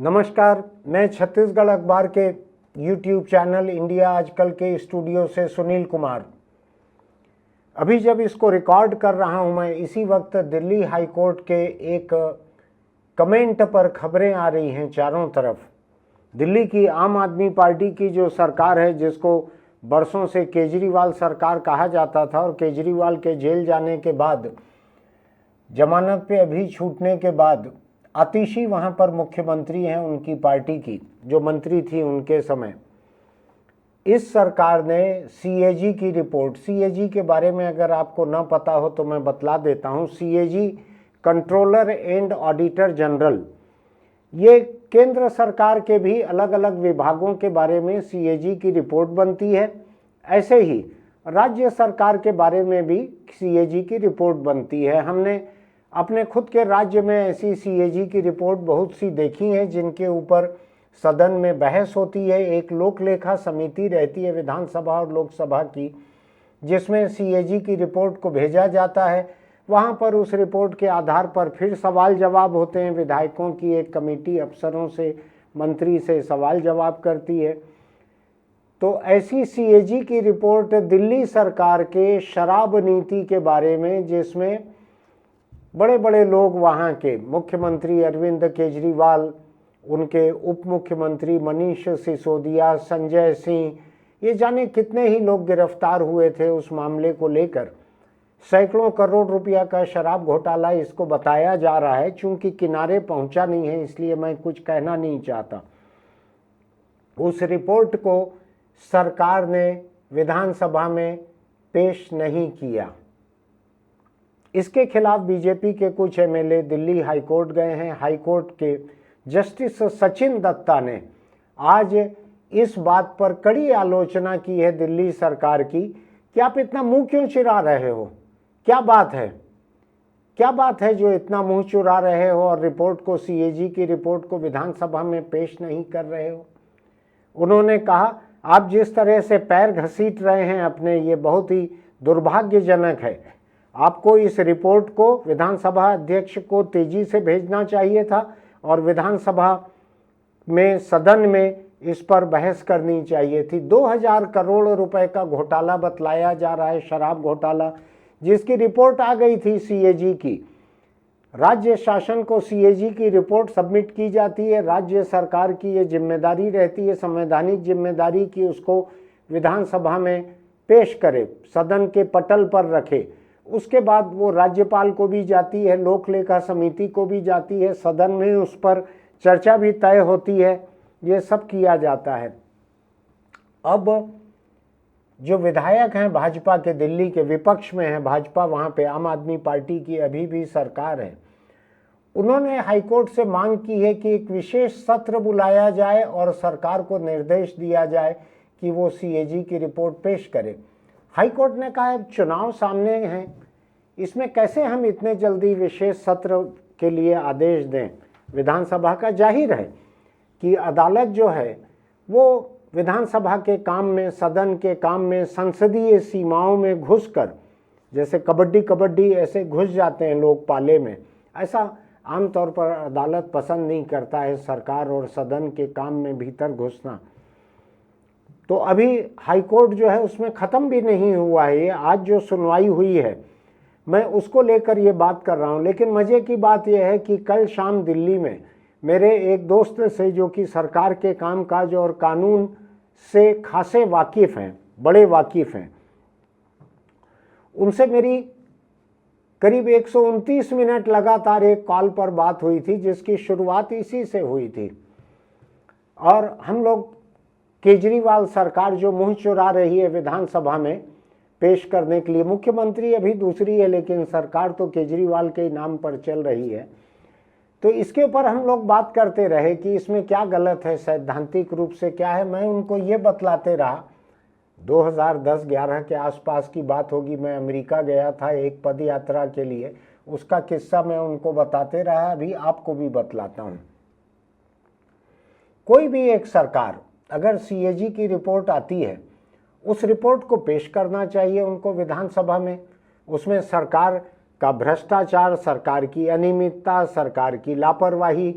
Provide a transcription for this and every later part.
नमस्कार, मैं छत्तीसगढ़ अखबार के YouTube चैनल इंडिया आजकल के स्टूडियो से सुनील कुमार। अभी जब इसको रिकॉर्ड कर रहा हूं मैं, इसी वक्त दिल्ली हाई कोर्ट के एक कमेंट पर खबरें आ रही हैं चारों तरफ। दिल्ली की आम आदमी पार्टी की जो सरकार है, जिसको बरसों से केजरीवाल सरकार कहा जाता था, और केजरीवाल के जेल जाने के बाद, जमानत पे अभी छूटने के बाद आतिशी वहाँ पर मुख्यमंत्री हैं उनकी पार्टी की, जो मंत्री थी उनके समय। इस सरकार ने सीएजी की रिपोर्ट, सीएजी के बारे में अगर आपको न पता हो तो मैं बतला देता हूँ। CAG controller and auditor general, ये केंद्र सरकार के भी अलग अलग विभागों के बारे में सीएजी की रिपोर्ट बनती है। ऐसे ही राज्य सरकार के बारे में भी सीएजी की रिपोर्ट बनती है। हमने अपने खुद के राज्य में ऐसी सीएजी की रिपोर्ट बहुत सी देखी हैं, जिनके ऊपर सदन में बहस होती है। एक लोक लेखा समिति रहती है विधानसभा और लोकसभा की, जिसमें सीएजी की रिपोर्ट को भेजा जाता है। वहाँ पर उस रिपोर्ट के आधार पर फिर सवाल जवाब होते हैं। विधायकों की एक कमेटी अफसरों से, मंत्री से सवाल जवाब करती है। तो ऐसी सीएजी की रिपोर्ट दिल्ली सरकार के शराब नीति के बारे में, जिसमें बड़े बड़े लोग वहाँ के, मुख्यमंत्री अरविंद केजरीवाल, उनके उप मुख्यमंत्री मनीष सिसोदिया, संजय सिंह, ये जाने कितने ही लोग गिरफ्तार हुए थे उस मामले को लेकर। सैकड़ों करोड़ रुपया का शराब घोटाला इसको बताया जा रहा है। चूंकि किनारे पहुंचा नहीं है, इसलिए मैं कुछ कहना नहीं चाहता। उस रिपोर्ट को सरकार ने विधानसभा में पेश नहीं किया। इसके खिलाफ बीजेपी के कुछ एमएलए दिल्ली हाईकोर्ट गए हैं। हाईकोर्ट के जस्टिस सचिन दत्ता ने आज इस बात पर कड़ी आलोचना की है दिल्ली सरकार की कि आप इतना मुंह क्यों चिरा रहे हो, क्या बात है, क्या बात है जो इतना मुंह चुरा रहे हो और रिपोर्ट को, सीएजी की रिपोर्ट को विधानसभा में पेश नहीं कर रहे हो। उन्होंने कहा, आप जिस तरह से पैर घसीट रहे हैं अपने, ये बहुत ही दुर्भाग्यजनक है। आपको इस रिपोर्ट को विधानसभा अध्यक्ष को तेजी से भेजना चाहिए था और विधानसभा में, सदन में इस पर बहस करनी चाहिए थी। 2000 करोड़ रुपए का घोटाला बतलाया जा रहा है, शराब घोटाला, जिसकी रिपोर्ट आ गई थी सीएजी की। राज्य शासन को सीएजी की रिपोर्ट सबमिट की जाती है। राज्य सरकार की ये जिम्मेदारी रहती है, संवैधानिक जिम्मेदारी की, उसको विधानसभा में पेश करे, सदन के पटल पर रखे। उसके बाद वो राज्यपाल को भी जाती है, लोक लेखा समिति को भी जाती है, सदन में उस पर चर्चा भी तय होती है। ये सब किया जाता है। अब जो विधायक हैं भाजपा के, दिल्ली के विपक्ष में हैं भाजपा, वहाँ पे आम आदमी पार्टी की अभी भी सरकार है, उन्होंने हाईकोर्ट से मांग की है कि एक विशेष सत्र बुलाया जाए और सरकार को निर्देश दिया जाए कि वो सीएजी की रिपोर्ट पेश करे। हाईकोर्ट ने कहा है, चुनाव सामने हैं, इसमें कैसे हम इतने जल्दी विशेष सत्र के लिए आदेश दें। विधानसभा का जाहिर है कि अदालत जो है वो विधानसभा के काम में, सदन के काम में, संसदीय सीमाओं में घुसकर, जैसे कबड्डी ऐसे घुस जाते हैं लोग पाले में, ऐसा आमतौर पर अदालत पसंद नहीं करता है, सरकार और सदन के काम में भीतर घुसना। तो अभी हाईकोर्ट जो है उसमें ख़त्म भी नहीं हुआ है। ये आज जो सुनवाई हुई है, मैं उसको लेकर ये बात कर रहा हूँ। लेकिन मज़े की बात यह है कि कल शाम दिल्ली में मेरे एक दोस्त से, जो कि सरकार के कामकाज और कानून से खासे वाकिफ़ हैं, बड़े वाकिफ़ हैं, उनसे मेरी करीब 129 मिनट लगातार एक कॉल पर बात हुई थी, जिसकी शुरुआत इसी से हुई थी। और हम लोग केजरीवाल सरकार जो मुंह चुरा रही है विधानसभा में पेश करने के लिए, मुख्यमंत्री अभी दूसरी है लेकिन सरकार तो केजरीवाल के नाम पर चल रही है, तो इसके ऊपर हम लोग बात करते रहे कि इसमें क्या गलत है, सैद्धांतिक रूप से क्या है। मैं उनको ये बतलाते रहा, 2010-11 के आसपास की बात होगी, मैं अमेरिका गया था एक पद यात्रा के लिए, उसका किस्सा मैं उनको बताते रहा, अभी आपको भी बतलाता हूँ। कोई भी एक सरकार अगर सीएजी की रिपोर्ट आती है, उस रिपोर्ट को पेश करना चाहिए उनको विधानसभा में। उसमें सरकार का भ्रष्टाचार, सरकार की अनियमितता, सरकार की लापरवाही,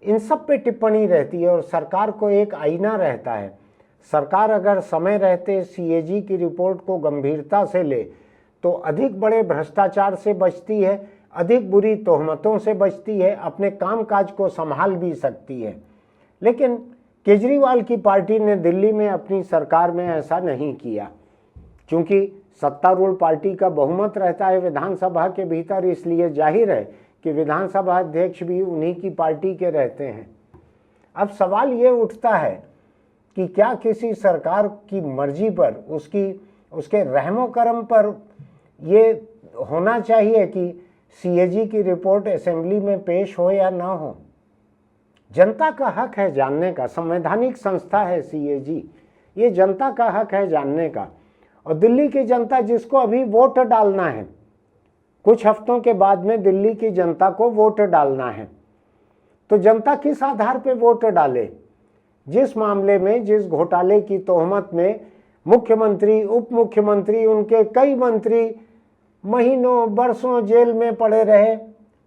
इन सब पे टिप्पणी रहती है और सरकार को एक आईना रहता है। सरकार अगर समय रहते सीएजी की रिपोर्ट को गंभीरता से ले तो अधिक बड़े भ्रष्टाचार से बचती है, अधिक बुरी तोहमतों से बचती है, अपने कामकाज को संभाल भी सकती है। लेकिन केजरीवाल की पार्टी ने दिल्ली में अपनी सरकार में ऐसा नहीं किया, क्योंकि सत्तारूढ़ पार्टी का बहुमत रहता है विधानसभा के भीतर, इसलिए जाहिर है कि विधानसभा अध्यक्ष भी उन्हीं की पार्टी के रहते हैं। अब सवाल ये उठता है कि क्या किसी सरकार की मर्जी पर, उसके रहमो करम पर ये होना चाहिए कि सीएजी की रिपोर्ट असेंबली में पेश हो या ना हो? जनता का हक है जानने का, संवैधानिक संस्था है सीएजी, ये जनता का हक है जानने का। और दिल्ली की जनता जिसको अभी वोट डालना है, कुछ हफ्तों के बाद में दिल्ली की जनता को वोट डालना है, तो जनता किस आधार पे वोट डाले? जिस मामले में, जिस घोटाले की तोहमत में मुख्यमंत्री, उप मुख्यमंत्री, उनके कई मंत्री महीनों बरसों जेल में पड़े रहे,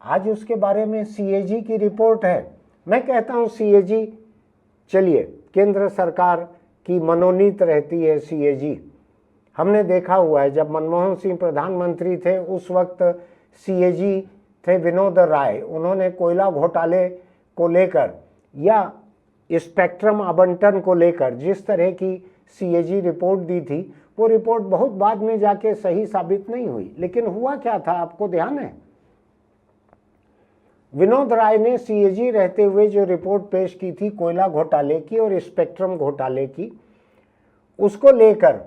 आज उसके बारे में सीएजी की रिपोर्ट है। मैं कहता हूं सीएजी, चलिए, केंद्र सरकार की मनोनीत रहती है सीएजी। हमने देखा हुआ है जब मनमोहन सिंह प्रधानमंत्री थे उस वक्त सीएजी थे विनोद राय। उन्होंने कोयला घोटाले को लेकर या स्पेक्ट्रम आवंटन को लेकर जिस तरह की सीएजी रिपोर्ट दी थी, वो रिपोर्ट बहुत बाद में जाके सही साबित नहीं हुई। लेकिन हुआ क्या था, आपको ध्यान है? विनोद राय ने सीएजी रहते हुए जो रिपोर्ट पेश की थी कोयला घोटाले की और स्पेक्ट्रम घोटाले की, उसको लेकर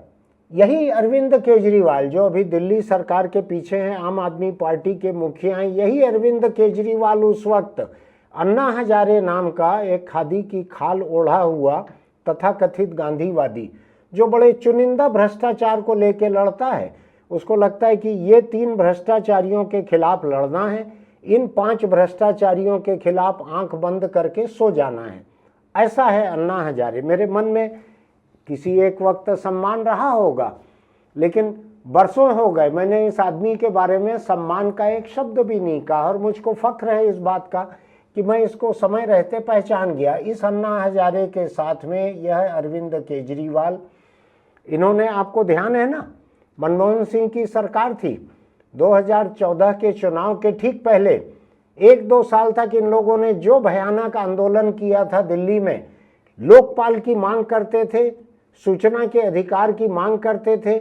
यही अरविंद केजरीवाल, जो अभी दिल्ली सरकार के पीछे हैं, आम आदमी पार्टी के मुखिया हैं, यही अरविंद केजरीवाल उस वक्त अन्ना हजारे नाम का एक खादी की खाल ओढ़ा हुआ तथाकथित गांधीवादी, जो बड़े चुनिंदा भ्रष्टाचार को लेकर लड़ता है, उसको लगता है कि ये 3 भ्रष्टाचारियों के खिलाफ लड़ना है, इन 5 भ्रष्टाचारियों के खिलाफ आंख बंद करके सो जाना है। ऐसा है अन्ना हजारे। मेरे मन में किसी एक वक्त सम्मान रहा होगा, लेकिन बरसों हो गए मैंने इस आदमी के बारे में सम्मान का एक शब्द भी नहीं कहा, और मुझको फख्र है इस बात का कि मैं इसको समय रहते पहचान गया। इस अन्ना हजारे के साथ में यह अरविंद केजरीवाल, इन्होंने, आपको ध्यान है ना, मनमोहन सिंह की सरकार थी, 2014 के चुनाव के ठीक पहले 1-2 साल तक इन लोगों ने जो भयानक आंदोलन किया था दिल्ली में, लोकपाल की मांग करते थे, सूचना के अधिकार की मांग करते थे,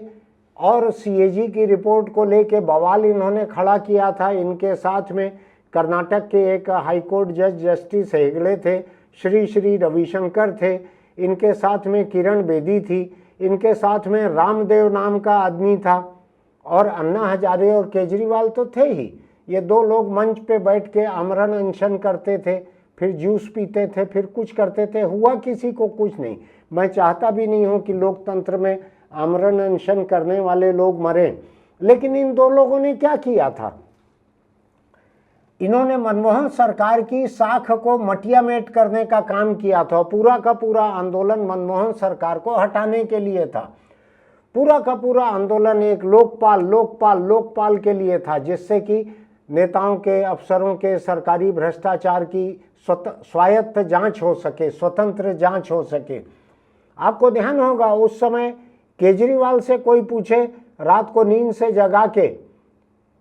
और सीएजी की रिपोर्ट को लेके बवाल इन्होंने खड़ा किया था। इनके साथ में कर्नाटक के एक हाईकोर्ट जज जस्टिस हेगड़े थे, श्री रविशंकर थे, इनके साथ में किरण बेदी थी, इनके साथ में रामदेव नाम का आदमी था, और अन्ना हजारे और केजरीवाल तो थे ही। ये 2 लोग मंच पे बैठ के आमरण अनशन करते थे, फिर जूस पीते थे, फिर कुछ करते थे, हुआ किसी को कुछ नहीं। मैं चाहता भी नहीं हूं कि लोकतंत्र में आमरण अनशन करने वाले लोग मरे, लेकिन इन 2 लोगों ने क्या किया था? इन्होंने मनमोहन सरकार की साख को मटियामेट करने का काम किया था। पूरा का पूरा आंदोलन मनमोहन सरकार को हटाने के लिए था। पूरा का पूरा आंदोलन एक लोकपाल के लिए था, जिससे कि नेताओं के, अफसरों के सरकारी भ्रष्टाचार की स्वायत्त जांच हो सके, स्वतंत्र जांच हो सके। आपको ध्यान होगा उस समय केजरीवाल से कोई पूछे रात को नींद से जगा के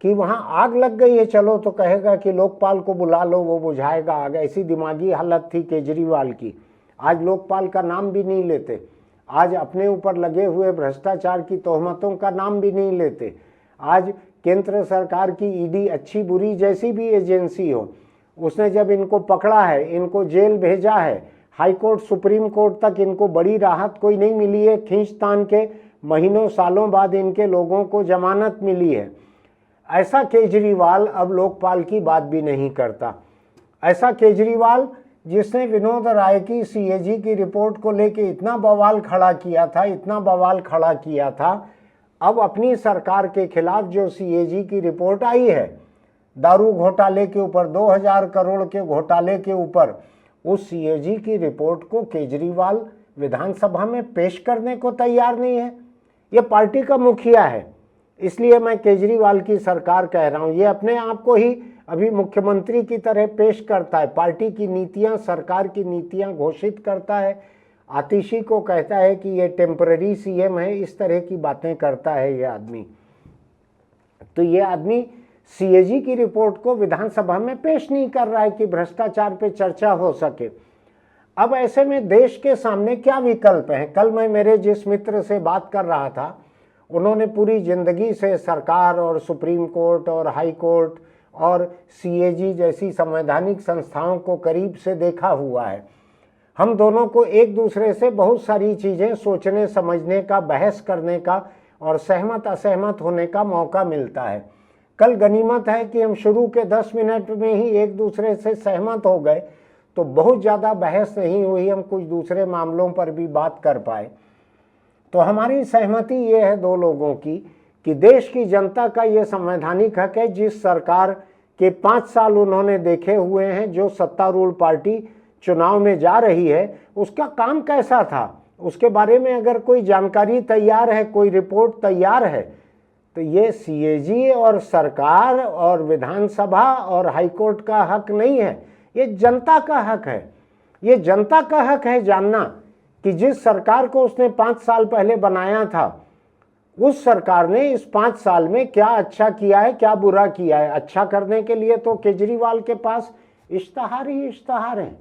कि वहां आग लग गई है, चलो, तो कहेगा कि लोकपाल को बुला लो, वो बुझाएगा आग। ऐसी दिमागी हालत थी केजरीवाल की। आज लोकपाल का नाम भी नहीं लेते, आज अपने ऊपर लगे हुए भ्रष्टाचार की तोहमतों का नाम भी नहीं लेते। आज केंद्र सरकार की ईडी, अच्छी बुरी जैसी भी एजेंसी हो, उसने जब इनको पकड़ा है, इनको जेल भेजा है, हाई कोर्ट, सुप्रीम कोर्ट तक इनको बड़ी राहत कोई नहीं मिली है। खींचतान के महीनों सालों बाद इनके लोगों को जमानत मिली है। ऐसा केजरीवाल अब लोकपाल की बात भी नहीं करता। ऐसा केजरीवाल जिसने विनोद राय की सीएजी की रिपोर्ट को लेके इतना बवाल खड़ा किया था, अब अपनी सरकार के खिलाफ जो सीएजी की रिपोर्ट आई है, दारू घोटाले के ऊपर, 2000 करोड़ के घोटाले के ऊपर, उस सीएजी की रिपोर्ट को केजरीवाल विधानसभा में पेश करने को तैयार नहीं है। ये पार्टी का मुखिया है, इसलिए मैं केजरीवाल की सरकार कह रहा हूं, ये अपने आप को ही अभी मुख्यमंत्री की तरह पेश करता है, पार्टी की नीतियां, सरकार की नीतियां घोषित करता है, आतिशी को कहता है कि ये टेम्पररी सीएम है, इस तरह की बातें करता है ये आदमी। तो ये आदमी सीएजी की रिपोर्ट को विधानसभा में पेश नहीं कर रहा है कि भ्रष्टाचार पे चर्चा हो सके। अब ऐसे में देश के सामने क्या विकल्प हैं? कल मैं मेरे जिस मित्र से बात कर रहा था, उन्होंने पूरी जिंदगी से सरकार और सुप्रीम कोर्ट और हाई कोर्ट और सीएजी जैसी संवैधानिक संस्थाओं को करीब से देखा हुआ है। हम दोनों को एक दूसरे से बहुत सारी चीज़ें सोचने समझने का, बहस करने का और सहमत असहमत होने का मौका मिलता है। कल गनीमत है कि हम शुरू के 10 मिनट में ही एक दूसरे से सहमत हो गए, तो बहुत ज़्यादा बहस नहीं हुई, हम कुछ दूसरे मामलों पर भी बात कर पाए। तो हमारी सहमति ये है दो लोगों की कि देश की जनता का ये संवैधानिक हक है। जिस सरकार के 5 साल उन्होंने देखे हुए हैं, जो सत्तारूढ़ पार्टी चुनाव में जा रही है, उसका काम कैसा था, उसके बारे में अगर कोई जानकारी तैयार है, कोई रिपोर्ट तैयार है, तो ये सीएजी और सरकार और विधानसभा और हाईकोर्ट का हक नहीं है, ये जनता का हक है। ये जनता का हक है जानना कि जिस सरकार को उसने 5 साल पहले बनाया था, उस सरकार ने इस 5 साल में क्या अच्छा किया है, क्या बुरा किया है। अच्छा करने के लिए तो केजरीवाल के पास इश्तहार ही इश्तहार हैं।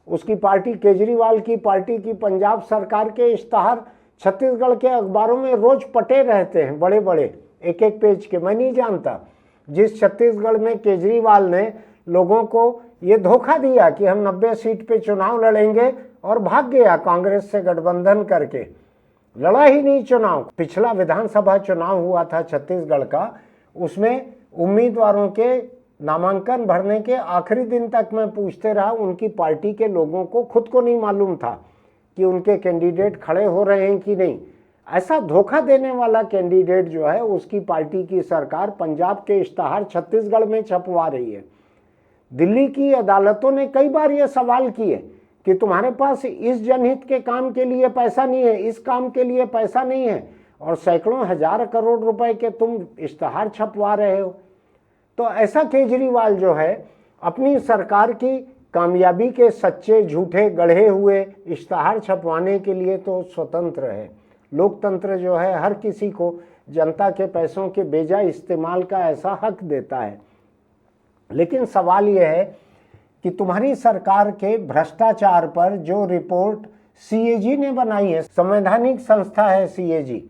उसकी पार्टी, केजरीवाल की पार्टी की पंजाब सरकार के इश्तहार छत्तीसगढ़ के अखबारों में रोज पटे रहते हैं, बड़े बड़े, एक एक पेज के। मैं नहीं जानता जिस छत्तीसगढ़ में केजरीवाल ने लोगों को ये धोखा दिया कि हम 90 सीट पे चुनाव लड़ेंगे और भाग गया कांग्रेस से गठबंधन करके, लड़ा ही नहीं चुनाव। पिछला विधानसभा चुनाव हुआ था छत्तीसगढ़ का, उसमें उम्मीदवारों के नामांकन भरने के आखिरी दिन तक मैं पूछते रहा, उनकी पार्टी के लोगों को खुद को नहीं मालूम था कि उनके कैंडिडेट खड़े हो रहे हैं कि नहीं। ऐसा धोखा देने वाला कैंडिडेट जो है, उसकी पार्टी की सरकार पंजाब के इश्तहार छत्तीसगढ़ में छपवा रही है। दिल्ली की अदालतों ने कई बार ये सवाल किए कि तुम्हारे पास इस जनहित के काम के लिए पैसा नहीं है, इस काम के लिए पैसा नहीं है, और सैकड़ों हजार करोड़ रुपए के तुम इश्तहार छपवा रहे हो। तो ऐसा केजरीवाल जो है अपनी सरकार की कामयाबी के सच्चे झूठे गढ़े हुए इश्तहार छपवाने के लिए तो स्वतंत्र है। लोकतंत्र जो है हर किसी को जनता के पैसों के बेजा इस्तेमाल का ऐसा हक देता है। लेकिन सवाल यह है कि तुम्हारी सरकार के भ्रष्टाचार पर जो रिपोर्ट सीएजी ने बनाई है, संवैधानिक संस्था है सीएजी,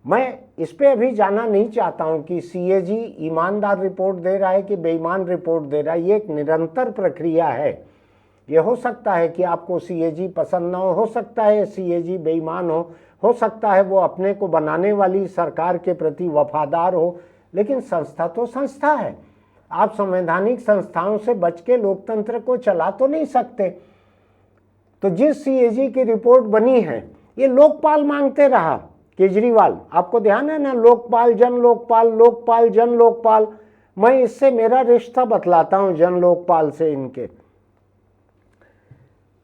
मैं इस पे अभी जाना नहीं चाहता हूं कि सीएजी ईमानदार रिपोर्ट दे रहा है कि बेईमान रिपोर्ट दे रहा है। ये एक निरंतर प्रक्रिया है। ये हो सकता है कि आपको सीएजी पसंद ना हो सकता है सीएजी बेईमान हो सकता है वो अपने को बनाने वाली सरकार के प्रति वफादार हो, लेकिन संस्था तो संस्था है। आप संवैधानिक संस्थाओं से बच के लोकतंत्र को चला तो नहीं सकते। तो जिस सीएजी की रिपोर्ट बनी है, ये लोकपाल मांगते रहा केजरीवाल, आपको ध्यान है ना, लोकपाल जन लोकपाल, लोकपाल जन लोकपाल। मैं इससे मेरा रिश्ता बतलाता हूं जन लोकपाल से इनके।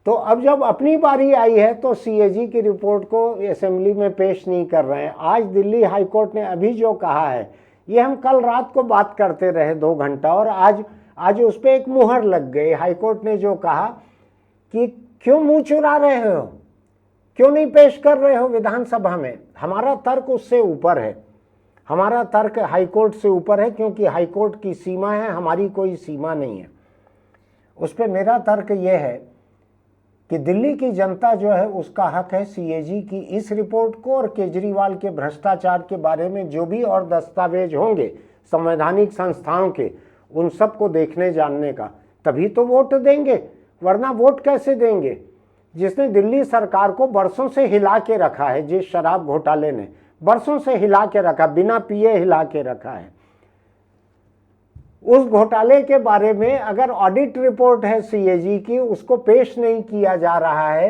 तो अब जब अपनी बारी आई है तो सीएजी की रिपोर्ट को असेंबली में पेश नहीं कर रहे हैं। आज दिल्ली हाईकोर्ट ने अभी जो कहा है, ये हम कल रात को बात करते रहे 2 घंटा, और आज उस पर एक मुहर लग गई। हाईकोर्ट ने जो कहा कि क्यों मुंह चुरा रहे हो, क्यों नहीं पेश कर रहे हो विधानसभा में। हमारा तर्क उससे ऊपर है, हमारा तर्क हाईकोर्ट से ऊपर है, क्योंकि हाईकोर्ट की सीमा है, हमारी कोई सीमा नहीं है। उस पर मेरा तर्क यह है कि दिल्ली की जनता जो है उसका हक है सीएजी की इस रिपोर्ट को और केजरीवाल के भ्रष्टाचार के बारे में जो भी और दस्तावेज होंगे संवैधानिक संस्थाओं के, उन सब को देखने जानने का। तभी तो वोट देंगे, वरना वोट कैसे देंगे। जिसने दिल्ली सरकार को बरसों से हिला के रखा है, जिस शराब घोटाले ने बरसों से हिला के रखा, बिना पिए हिला के रखा है, उस घोटाले के बारे में अगर ऑडिट रिपोर्ट है सीएजी की, उसको पेश नहीं किया जा रहा है।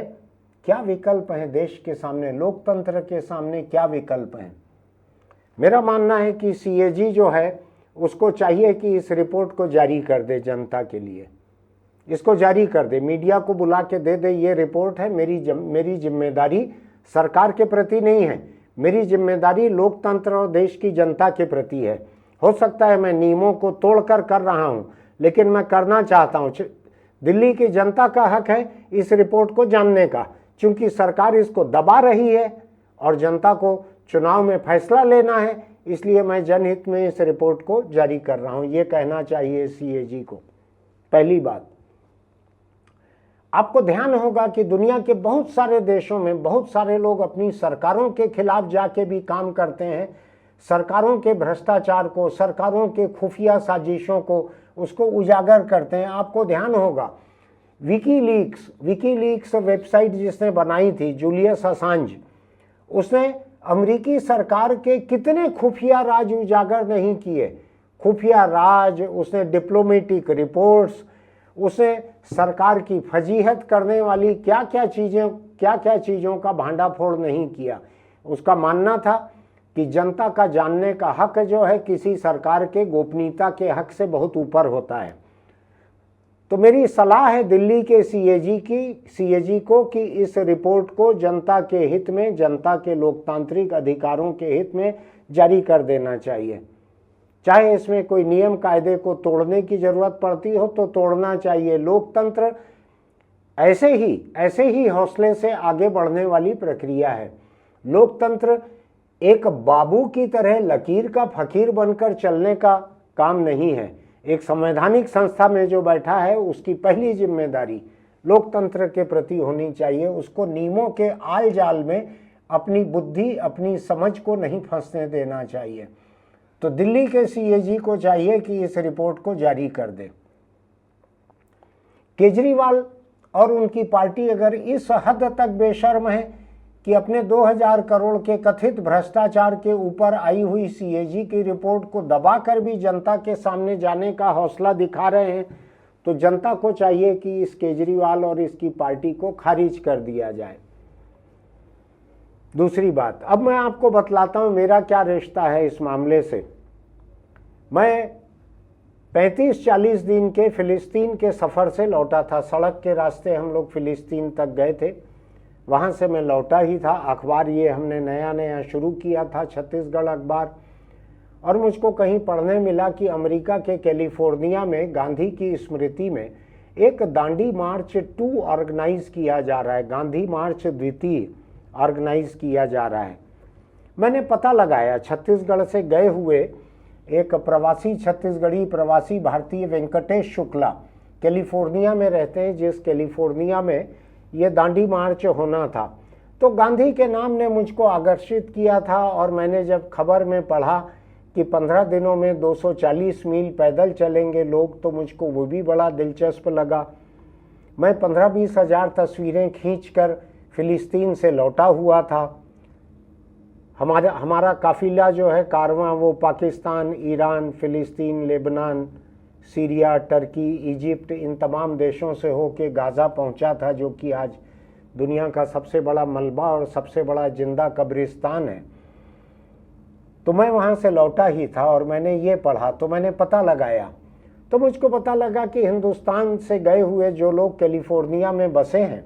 क्या विकल्प है देश के सामने, लोकतंत्र के सामने क्या विकल्प है। मेरा मानना है कि सीएजी जो है उसको चाहिए कि इस रिपोर्ट को जारी कर दे जनता के लिए, इसको जारी कर दे, मीडिया को बुला के दे दे ये रिपोर्ट है। मेरी जिम्मेदारी सरकार के प्रति नहीं है, मेरी जिम्मेदारी लोकतंत्र और देश की जनता के प्रति है। हो सकता है मैं नियमों को तोड़कर कर रहा हूं, लेकिन मैं करना चाहता हूं। दिल्ली की जनता का हक है इस रिपोर्ट को जानने का, क्योंकि सरकार इसको दबा रही है और जनता को चुनाव में फैसला लेना है, इसलिए मैं जनहित में इस रिपोर्ट को जारी कर रहा हूं। ये कहना चाहिए सीएजी को। पहली बात, आपको ध्यान होगा कि दुनिया के बहुत सारे देशों में बहुत सारे लोग अपनी सरकारों के खिलाफ जाके भी काम करते हैं, सरकारों के भ्रष्टाचार को, सरकारों के खुफिया साजिशों को, उसको उजागर करते हैं। आपको ध्यान होगा विकीलीक्स वेबसाइट जिसने बनाई थी, जूलियस असांज, उसने अमेरिकी सरकार के कितने खुफिया राज उजागर नहीं किए। खुफिया राज, उसने डिप्लोमेटिक रिपोर्ट्स, उसने सरकार की फजीहत करने वाली क्या क्या चीज़ों का भांडाफोड़ नहीं किया। उसका मानना था कि जनता का जानने का हक जो है किसी सरकार के गोपनीयता के हक से बहुत ऊपर होता है। तो मेरी सलाह है दिल्ली के सीएजी को कि इस रिपोर्ट को जनता के हित में, जनता के लोकतांत्रिक अधिकारों के हित में जारी कर देना चाहिए। चाहे इसमें कोई नियम कायदे को तोड़ने की जरूरत पड़ती हो तो तोड़ना चाहिए। लोकतंत्र ऐसे ही हौसले से आगे बढ़ने वाली प्रक्रिया है। लोकतंत्र एक बाबू की तरह लकीर का फकीर बनकर चलने का काम नहीं है। एक संवैधानिक संस्था में जो बैठा है उसकी पहली जिम्मेदारी लोकतंत्र के प्रति होनी चाहिए। उसको नियमों के आल जाल में अपनी बुद्धि, अपनी समझ को नहीं फंसने देना चाहिए। तो दिल्ली के सीएजी को चाहिए कि इस रिपोर्ट को जारी कर दे। केजरीवाल और उनकी पार्टी अगर इस हद तक बेशर्म है कि अपने 2000 करोड़ के कथित भ्रष्टाचार के ऊपर आई हुई सीएजी की रिपोर्ट को दबाकर भी जनता के सामने जाने का हौसला दिखा रहे हैं, तो जनता को चाहिए कि इस केजरीवाल और इसकी पार्टी को खारिज कर दिया जाए। दूसरी बात, अब मैं आपको बतलाता हूं मेरा क्या रिश्ता है इस मामले से। मैं 35-40 दिन के फिलिस्तीन के सफ़र से लौटा था। सड़क के रास्ते हम लोग फिलिस्तीन तक गए थे, वहाँ से मैं लौटा ही था। अखबार ये हमने नया शुरू किया था, छत्तीसगढ़ अखबार, और मुझको कहीं पढ़ने मिला कि अमेरिका के कैलिफोर्निया में गांधी की स्मृति में एक दांडी मार्च 2 ऑर्गेनाइज किया जा रहा है। गांधी मार्च 2 ऑर्गेनाइज किया जा रहा है। मैंने पता लगाया, छत्तीसगढ़ से गए हुए एक प्रवासी छत्तीसगढ़ी प्रवासी भारतीय वेंकटेश शुक्ला कैलिफोर्निया में रहते हैं, जिस कैलिफोर्निया में ये दांडी मार्च होना था। तो गांधी के नाम ने मुझको आकर्षित किया था, और मैंने जब खबर में पढ़ा कि 15 दिनों में 240 मील पैदल चलेंगे लोग, तो मुझको वो भी बड़ा दिलचस्प लगा। मैं 15-20 हज़ार तस्वीरें खींचकर फिलिस्तीन से लौटा हुआ था। हमारा काफिला जो है कारवां, वो पाकिस्तान, ईरान, फिलिस्तीन, लेबनान, सीरिया, टर्की, इजिप्ट, इन तमाम देशों से होके गाज़ा पहुंचा था, जो कि आज दुनिया का सबसे बड़ा मलबा और सबसे बड़ा जिंदा कब्रिस्तान है। तो मैं वहाँ से लौटा ही था और मैंने ये पढ़ा, तो मैंने पता लगाया। तो मुझको पता लगा कि हिंदुस्तान से गए हुए जो लोग कैलिफोर्निया में बसे हैं,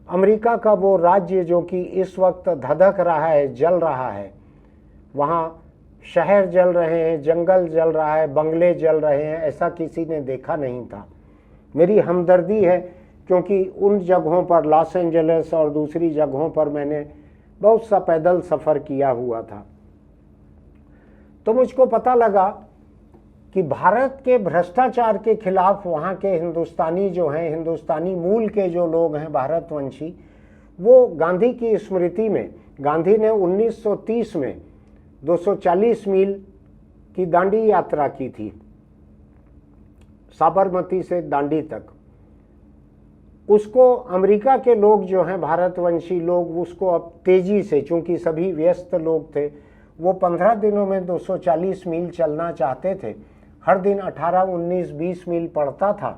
अमेरिका का वो राज्य जो कि इस वक्त धधक रहा है, जल रहा है, वहाँ शहर जल रहे हैं, जंगल जल रहा है, बंगले जल रहे हैं, ऐसा किसी ने देखा नहीं था। मेरी हमदर्दी है, क्योंकि उन जगहों पर, लॉस एंजलिस और दूसरी जगहों पर मैंने बहुत सा पैदल सफ़र किया हुआ था। तो मुझको पता लगा कि भारत के भ्रष्टाचार के खिलाफ वहाँ के हिंदुस्तानी जो हैं, हिंदुस्तानी मूल के जो लोग हैं, भारतवंशी, वो गांधी की स्मृति में, गांधी ने 1930 में 240 मील की दांडी यात्रा की थी, साबरमती से दांडी तक। उसको अमेरिका के लोग जो हैं, भारतवंशी लोग, उसको अब तेजी से, चूंकि सभी व्यस्त लोग थे, वो 15 दिनों में 240 मील चलना चाहते थे। हर दिन 18, 19, 20 मील पड़ता था,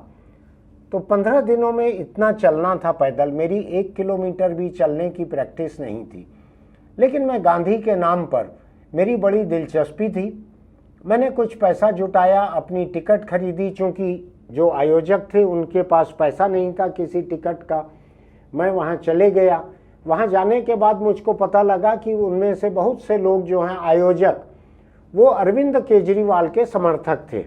तो 15 दिनों में इतना चलना था पैदल। मेरी 1 किलोमीटर भी चलने की प्रैक्टिस नहीं थी, लेकिन मैं गांधी के नाम पर, मेरी बड़ी दिलचस्पी थी, मैंने कुछ पैसा जुटाया, अपनी टिकट खरीदी। चूँकि जो आयोजक थे उनके पास पैसा नहीं था किसी टिकट का। मैं वहाँ चले गया। वहाँ जाने के बाद मुझको पता लगा कि उनमें से बहुत से लोग जो हैं आयोजक, वो अरविंद केजरीवाल के समर्थक थे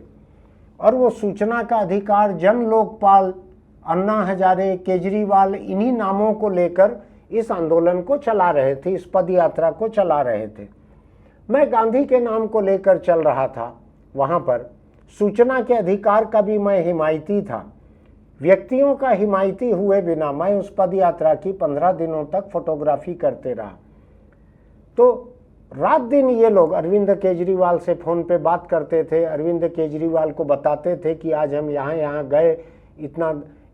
और वो सूचना का अधिकार, जन लोकपाल, अन्ना हजारे, केजरीवाल, इन्हीं नामों को लेकर इस आंदोलन को चला रहे थे, इस पद यात्रा को चला रहे थे। मैं गांधी के नाम को लेकर चल रहा था। वहाँ पर सूचना के अधिकार का भी मैं हिमायती था। व्यक्तियों का हिमायती हुए बिना मैं उस पद यात्रा की 15 दिनों तक फोटोग्राफी करते रहा। तो रात दिन ये लोग अरविंद केजरीवाल से फ़ोन पे बात करते थे, अरविंद केजरीवाल को बताते थे कि आज हम यहाँ यहाँ गए,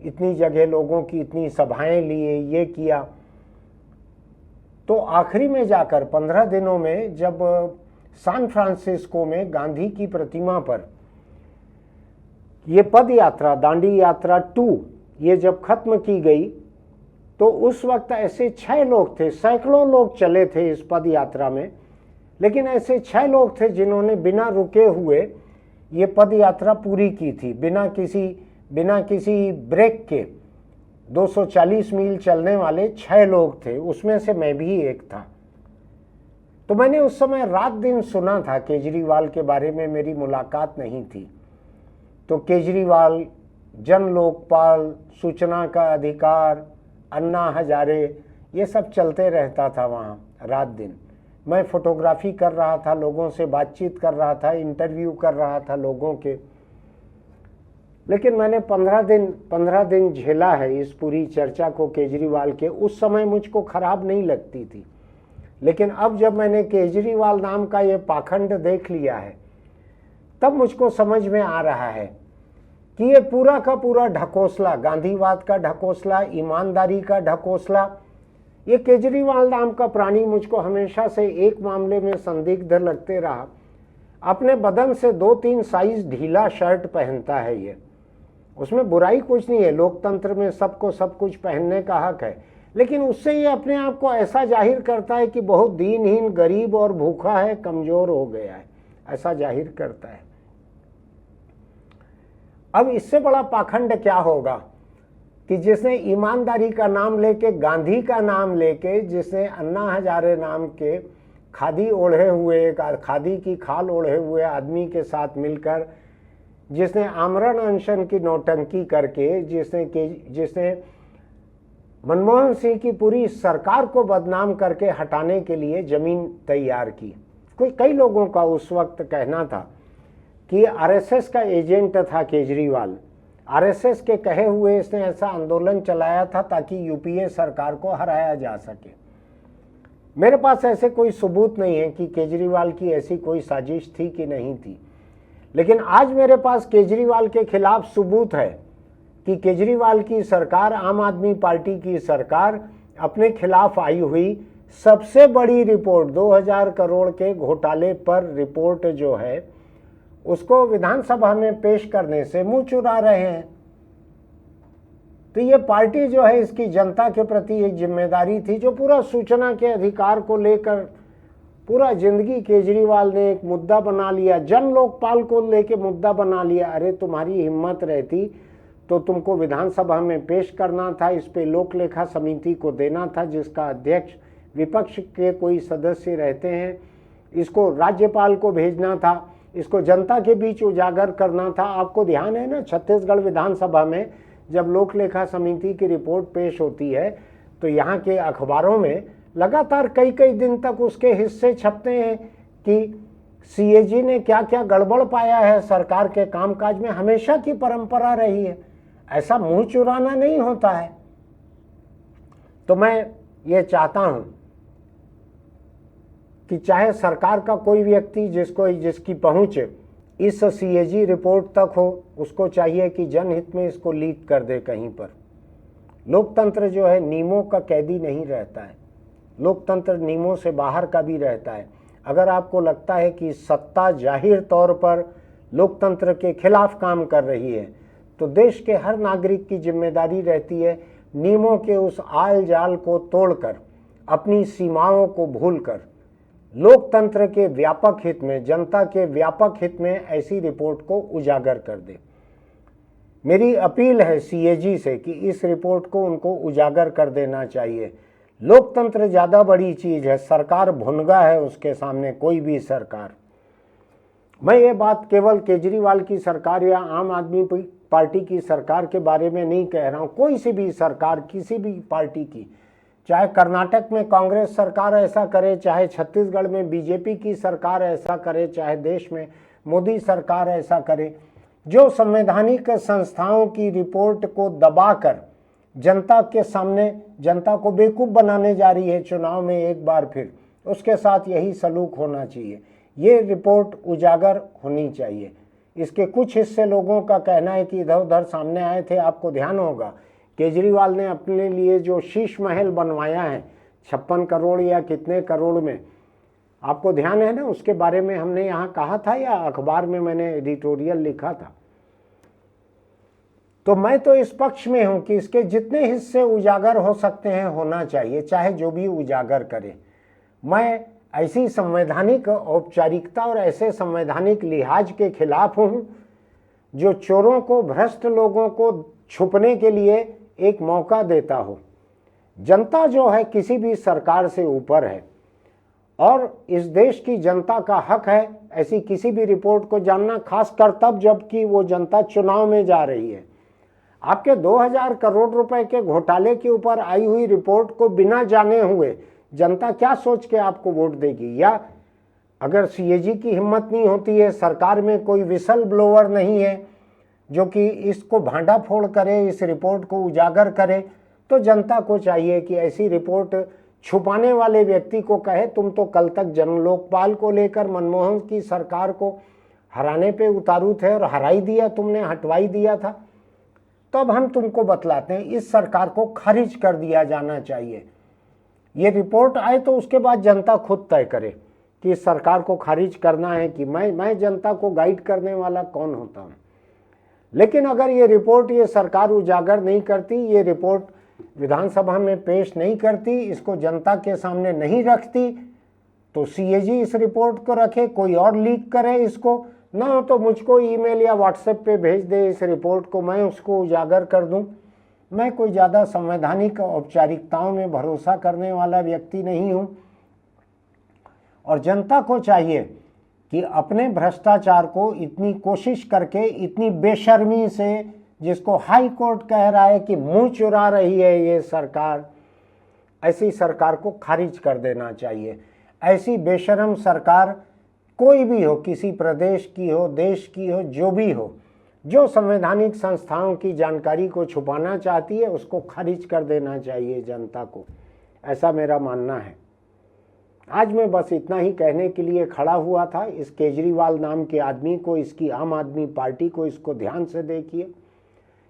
इतनी जगह लोगों की इतनी सभाएं लिए, ये किया। तो आखिरी में जाकर 15 दिनों में जब सैन फ्रांसिस्को में गांधी की प्रतिमा पर ये पद यात्रा, दांडी यात्रा 2, ये जब खत्म की गई तो उस वक्त ऐसे 6 लोग थे, सैकड़ों लोग चले थे इस पद यात्रा में, लेकिन ऐसे 6 लोग थे जिन्होंने बिना रुके हुए ये पद यात्रा पूरी की थी, बिना किसी ब्रेक के। 240 मील चलने वाले 6 लोग थे, उसमें से मैं भी एक था। तो मैंने उस समय रात दिन सुना था केजरीवाल के बारे में, मेरी मुलाकात नहीं थी। तो केजरीवाल, जन लोकपाल, सूचना का अधिकार, अन्ना हजारे, ये सब चलते रहता था वहाँ रात दिन। मैं फोटोग्राफी कर रहा था, लोगों से बातचीत कर रहा था, इंटरव्यू कर रहा था लोगों के। लेकिन मैंने 15 दिन झेला है इस पूरी चर्चा को केजरीवाल के। उस समय मुझको खराब नहीं लगती थी, लेकिन अब जब मैंने केजरीवाल नाम का ये पाखंड देख लिया है, तब मुझको समझ में आ रहा है कि ये पूरा का पूरा ढकोसला, गांधीवाद का ढकोसला, ईमानदारी का ढकोसला, ये केजरीवाल नाम का प्राणी मुझको हमेशा से एक मामले में संदिग्ध लगते रहा। अपने बदन से 2-3 साइज ढीला शर्ट पहनता है ये, उसमें बुराई कुछ नहीं है, लोकतंत्र में सबको सब कुछ पहनने का हक है, लेकिन उससे ये अपने आप को ऐसा जाहिर करता है कि बहुत दीनहीन, गरीब और भूखा है, कमजोर हो गया है, ऐसा जाहिर करता है। अब इससे बड़ा पाखंड क्या होगा कि जिसने ईमानदारी का नाम लेके, गांधी का नाम लेके, जिसने अन्ना हजारे नाम के खादी ओढ़े हुए, खादी की खाल ओढ़े हुए आदमी के साथ मिलकर, जिसने आमरण अनशन की नौटंकी करके, जिसने मनमोहन सिंह की पूरी सरकार को बदनाम करके हटाने के लिए जमीन तैयार की। कई लोगों का उस वक्त कहना था कि आरएसएस का एजेंट था केजरीवाल, आरएसएस के कहे हुए इसने ऐसा आंदोलन चलाया था ताकि यूपीए सरकार को हराया जा सके। मेरे पास ऐसे कोई सबूत नहीं है कि केजरीवाल की ऐसी कोई साजिश थी कि नहीं थी, लेकिन आज मेरे पास केजरीवाल के खिलाफ सबूत है कि केजरीवाल की सरकार, आम आदमी पार्टी की सरकार, अपने खिलाफ आई हुई सबसे बड़ी रिपोर्ट 2000 करोड़ के घोटाले पर रिपोर्ट जो है, उसको विधानसभा में पेश करने से मुंह चुरा रहे हैं। तो ये पार्टी जो है, इसकी जनता के प्रति एक जिम्मेदारी थी, जो पूरा सूचना के अधिकार को लेकर पूरा जिंदगी केजरीवाल ने एक मुद्दा बना लिया, जन लोकपाल को लेके मुद्दा बना लिया। अरे तुम्हारी हिम्मत रहती तो तुमको विधानसभा में पेश करना था, इस पे लोक लेखा समिति को देना था, जिसका अध्यक्ष विपक्ष के कोई सदस्य रहते हैं, इसको राज्यपाल को भेजना था, इसको जनता के बीच उजागर करना था। आपको ध्यान है ना, छत्तीसगढ़ विधानसभा में जब लोक लेखा समिति की रिपोर्ट पेश होती है तो यहाँ के अखबारों में लगातार कई दिन तक उसके हिस्से छपते हैं कि सीएजी ने क्या क्या गड़बड़ पाया है सरकार के कामकाज में। हमेशा की परंपरा रही है, ऐसा मुंह चुराना नहीं होता है। तो मैं ये चाहता हूं कि चाहे सरकार का कोई व्यक्ति जिसकी पहुंच इस सीएजी रिपोर्ट तक हो, उसको चाहिए कि जनहित में इसको लीक कर दे कहीं पर। लोकतंत्र जो है नियमों का कैदी नहीं रहता है, लोकतंत्र नियमों से बाहर का भी रहता है। अगर आपको लगता है कि सत्ता जाहिर तौर पर लोकतंत्र के खिलाफ काम कर रही है, तो देश के हर नागरिक की जिम्मेदारी रहती है नियमों के उस आल जाल को तोड़कर, अपनी सीमाओं को भूलकर, लोकतंत्र के व्यापक हित में, जनता के व्यापक हित में ऐसी रिपोर्ट को उजागर कर दे। मेरी अपील है सीएजी से कि इस रिपोर्ट को उनको उजागर कर देना चाहिए। लोकतंत्र ज़्यादा बड़ी चीज़ है, सरकार भुनगा है उसके सामने कोई भी सरकार। मैं ये बात केवल केजरीवाल की सरकार या आम आदमी पार्टी की सरकार के बारे में नहीं कह रहा हूँ, कोई सी भी सरकार किसी भी पार्टी की, चाहे कर्नाटक में कांग्रेस सरकार ऐसा करे, चाहे छत्तीसगढ़ में बीजेपी की सरकार ऐसा करे, चाहे देश में मोदी सरकार ऐसा करे, जो संवैधानिक संस्थाओं की रिपोर्ट को दबाकर जनता के सामने जनता को बेवकूफ़ बनाने जा रही है चुनाव में एक बार फिर, उसके साथ यही सलूक होना चाहिए। ये रिपोर्ट उजागर होनी चाहिए। इसके कुछ हिस्से लोगों का कहना है कि इधर उधर सामने आए थे। आपको ध्यान होगा केजरीवाल ने अपने लिए जो शीश महल बनवाया है 56 करोड़ या कितने करोड़ में, आपको ध्यान है ना, उसके बारे में हमने यहाँ कहा था या अखबार में मैंने एडिटोरियल लिखा था। तो मैं तो इस पक्ष में हूँ कि इसके जितने हिस्से उजागर हो सकते हैं होना चाहिए, चाहे जो भी उजागर करे। मैं ऐसी संवैधानिक औपचारिकता और ऐसे संवैधानिक लिहाज के खिलाफ हूँ जो चोरों को, भ्रष्ट लोगों को छुपने के लिए एक मौका देता हो। जनता जो है किसी भी सरकार से ऊपर है और इस देश की जनता का हक है ऐसी किसी भी रिपोर्ट को जानना, खासकर तब जबकि वो जनता चुनाव में जा रही है। आपके 2000 करोड़ रुपए के घोटाले के ऊपर आई हुई रिपोर्ट को बिना जाने हुए जनता क्या सोच के आपको वोट देगी? या अगर सीएजी की हिम्मत नहीं होती है, सरकार में कोई विसल ब्लोअर नहीं है जो कि इसको भांडाफोड़ करे, इस रिपोर्ट को उजागर करे, तो जनता को चाहिए कि ऐसी रिपोर्ट छुपाने वाले व्यक्ति को कहे तुम तो कल तक जन लोकपाल को लेकर मनमोहन की सरकार को हराने पे उतारू थे और हरा ही दिया तुमने, हटवाई दिया था। तो अब हम तुमको बतलाते हैं, इस सरकार को खारिज कर दिया जाना चाहिए। ये रिपोर्ट आए तो उसके बाद जनता खुद तय करे कि इस सरकार को खारिज करना है कि मैं जनता को गाइड करने वाला कौन होता हूँ। लेकिन अगर ये रिपोर्ट ये सरकार उजागर नहीं करती, ये रिपोर्ट विधानसभा में पेश नहीं करती, इसको जनता के सामने नहीं रखती, तो सीएजी इस रिपोर्ट को रखे, कोई और लीक करे इसको, ना हो तो मुझको ईमेल या व्हाट्सएप पे भेज दे इस रिपोर्ट को, मैं उसको उजागर कर दूं। मैं कोई ज़्यादा संवैधानिक औपचारिकताओं में भरोसा करने वाला व्यक्ति नहीं हूं और जनता को चाहिए कि अपने भ्रष्टाचार को इतनी कोशिश करके, इतनी बेशर्मी से, जिसको हाई कोर्ट कह रहा है कि मुंह चुरा रही है ये सरकार, ऐसी सरकार को खारिज कर देना चाहिए। ऐसी बेशर्म सरकार कोई भी हो, किसी प्रदेश की हो, देश की हो, जो भी हो, जो संवैधानिक संस्थाओं की जानकारी को छुपाना चाहती है उसको खारिज कर देना चाहिए जनता को, ऐसा मेरा मानना है। आज मैं बस इतना ही कहने के लिए खड़ा हुआ था। इस केजरीवाल नाम के आदमी को, इसकी आम आदमी पार्टी को, इसको ध्यान से देखिए।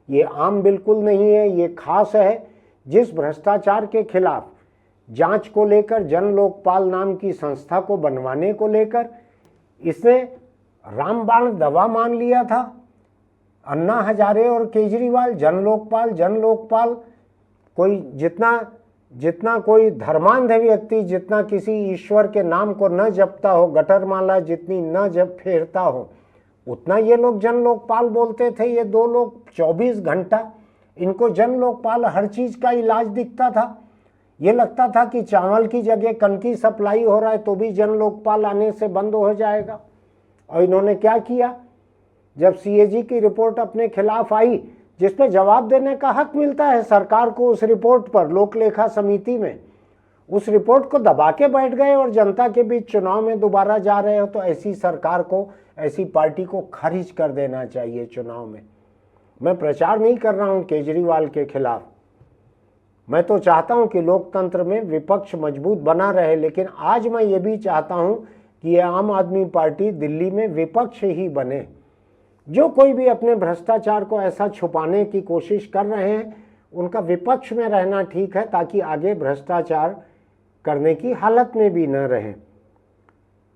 ये आम बिल्कुल नहीं है, ये खास है। जिस भ्रष्टाचार के खिलाफ जांच को लेकर, जन लोकपाल नाम की संस्था को बनवाने को लेकर इसने रामबाण दवा मान लिया था। अन्ना हजारे और केजरीवाल जन लोकपाल, कोई जितना कोई धर्मांध व्यक्ति, जितना किसी ईश्वर के नाम को न जपता हो, गटरमाला जितनी न जप फेरता हो, उतना ये लोग जन लोकपाल बोलते थे। ये दो लोग 24 घंटा इनको जन लोकपाल हर चीज़ का इलाज दिखता था। ये लगता था कि चावल की जगह कन की सप्लाई हो रहा है तो भी जन लोकपाल आने से बंद हो जाएगा। और इन्होंने क्या किया, जब सीएजी की रिपोर्ट अपने खिलाफ आई, जिस पे जवाब देने का हक मिलता है सरकार को, उस रिपोर्ट पर लोक लेखा समिति में, उस रिपोर्ट को दबा के बैठ गए और जनता के बीच चुनाव में दोबारा जा रहे हो, तो ऐसी सरकार को, ऐसी पार्टी को खारिज कर देना चाहिए चुनाव में। मैं प्रचार नहीं कर रहा हूं केजरीवाल के खिलाफ, मैं तो चाहता हूं कि लोकतंत्र में विपक्ष मजबूत बना रहे, लेकिन आज मैं ये भी चाहता हूं कि ये आम आदमी पार्टी दिल्ली में विपक्ष ही बने। जो कोई भी अपने भ्रष्टाचार को ऐसा छुपाने की कोशिश कर रहे हैं, उनका विपक्ष में रहना ठीक है, ताकि आगे भ्रष्टाचार करने की हालत में भी न रहे।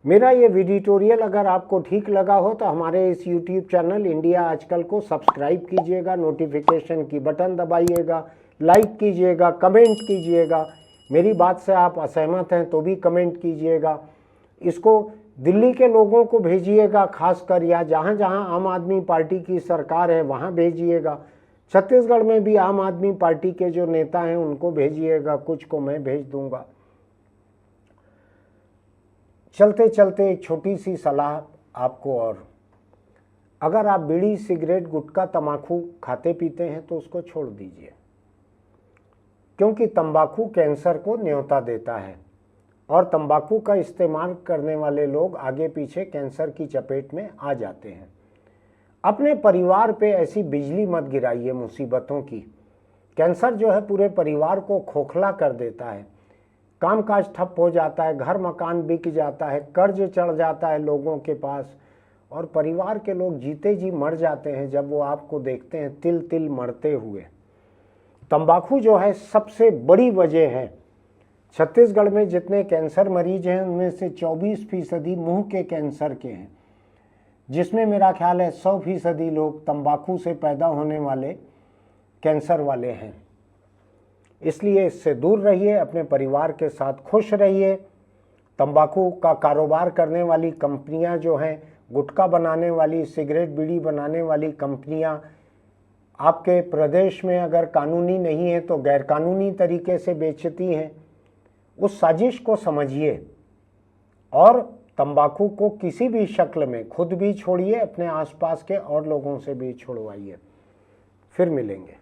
मेरा ये एडिटोरियल अगर आपको ठीक लगा हो तो हमारे इस YouTube चैनल इंडिया आजकल को सब्सक्राइब कीजिएगा, नोटिफिकेशन की बटन दबाइएगा, लाइक कीजिएगा, कमेंट कीजिएगा। मेरी बात से आप असहमत हैं तो भी कमेंट कीजिएगा। इसको दिल्ली के लोगों को भेजिएगा खासकर, या जहाँ जहाँ आम आदमी पार्टी की सरकार है वहाँ भेजिएगा। छत्तीसगढ़ में भी आम आदमी पार्टी के जो नेता हैं उनको भेजिएगा, कुछ को मैं भेज दूंगा। चलते चलते एक छोटी सी सलाह आपको। और अगर आप बीड़ी, सिगरेट, गुटखा, तंबाकू खाते पीते हैं तो उसको छोड़ दीजिए, क्योंकि तंबाकू कैंसर को न्योता देता है और तंबाकू का इस्तेमाल करने वाले लोग आगे पीछे कैंसर की चपेट में आ जाते हैं। अपने परिवार पे ऐसी बिजली मत गिराइए मुसीबतों की। कैंसर जो है पूरे परिवार को खोखला कर देता है, कामकाज ठप हो जाता है, घर मकान बिक जाता है, कर्ज चढ़ जाता है लोगों के पास, और परिवार के लोग जीते जी मर जाते हैं जब वो आपको देखते हैं तिल तिल मरते हुए। तंबाकू जो है सबसे बड़ी वजह है। छत्तीसगढ़ में जितने कैंसर मरीज हैं उनमें से 24% मुंह के कैंसर के हैं, जिसमें मेरा ख्याल है 100% लोग तंबाकू से पैदा होने वाले कैंसर वाले हैं। इसलिए इससे दूर रहिए, अपने परिवार के साथ खुश रहिए। तंबाकू का कारोबार करने वाली कंपनियां जो हैं, गुटखा बनाने वाली, सिगरेट बीड़ी बनाने वाली कंपनियां आपके प्रदेश में अगर कानूनी नहीं है तो गैरकानूनी तरीके से बेचती हैं। उस साजिश को समझिए और तंबाकू को किसी भी शक्ल में खुद भी छोड़िए, अपने आसपास के और लोगों से भी छुड़वाइए। फिर मिलेंगे।